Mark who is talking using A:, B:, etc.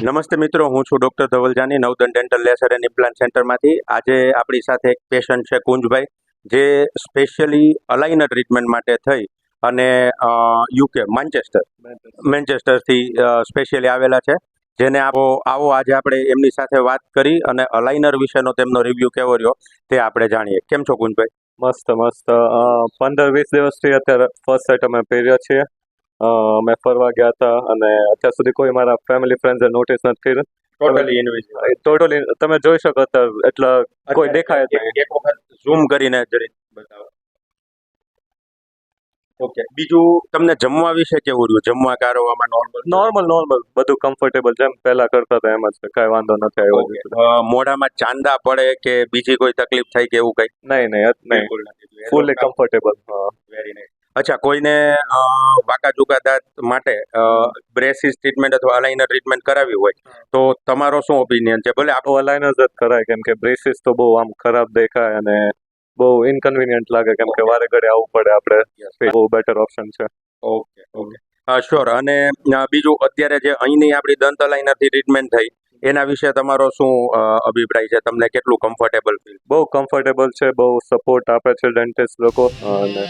A: નમસ્તે મિત્રો, હું છું doctor Dhaval Jani, Navdan dental laser and implant સેન્ટરમાંથી. આજે આપણી સાથે એક પેશન્ટ છે કુંજભાઈ, જે સ્પેશિયલી અલાઇનર ટ્રીટમેન્ટ માટે થઈ અને યુકે મેન્ચેસ્ટરથી સ્પેશિયલી આવેલા છે. જેને આવો આજે આપણે એમની સાથે વાત કરી અને અલાઇનર વિશેનો તેમનો રિવ્યૂ કેવો રહ્યો તે આપણે જાણીએ. કેમ છો કુંજભાઈ?
B: મસ્ત 15-20 દિવસથી અત્યારે ફર્સ્ટ સેટ અમે પહેર્યા છીએ. અમે ફરવા ગયા હતા અને અત્યાર સુધી કોઈ મારા ફેમિલી ફ્રેન્ડ્સે નોટિસ નથી કર્યું. ટોટલી તમે જોઈ શકો અત્યારે એટલે કોઈ દેખાય જ નહીં.
A: એક વખત ઝૂમ કરીને જરી બતાવો. ઓકે, બીજું તમને જમવા વિશે કેવું રહ્યું? જમવા કારવામાં
B: નોર્મલ બધું કમ્ફર્ટેબલ જેમ પહેલા કરતા હતા એમ જ કાંઈ વાંધો નથી આવ્યો.
A: મોઢામાં ચાંદા પડે કે બીજી કોઈ તકલીફ થાય કે એવું કઈ?
B: નહીં ફૂલી કમ્ફર્ટેબલ.
A: Very nice. અચ્છા, કોઈને વાંકા ચૂકા દાંત માટે બ્રેસિસ ટ્રીટમેન્ટ અથવા અલાઇનર ટ્રીટમેન્ટ કરાવી હોય તો તમારો શું ઓપિનિયન છે? ભલે
B: આપણું અલાઇનર જ કરાય, કેમ કે બ્રેસિસ તો બહુ આમ ખરાબ દેખાય અને બહુ ઇનકન્વિનિયન્ટ લાગે, કેમ કે વારે ઘડે આવવું પડે આપણે. બહુ બેટર ઓપ્શન છે.
A: ઓકે. શ્યોર. અને બીજું, અત્યારે જે અહીંની આપણી દંત અલાઇનરથી ટ્રીટમેન્ટ થઈ એના વિશે તમારો શું અભિપ્રાય છે? તમને કેટલું કમ્ફર્ટેબલ ફીલ?
B: બહુ કમ્ફર્ટેબલ છે, બહુ સપોર્ટ આપે છે ડેન્ટિસ્ટ લોકો. અને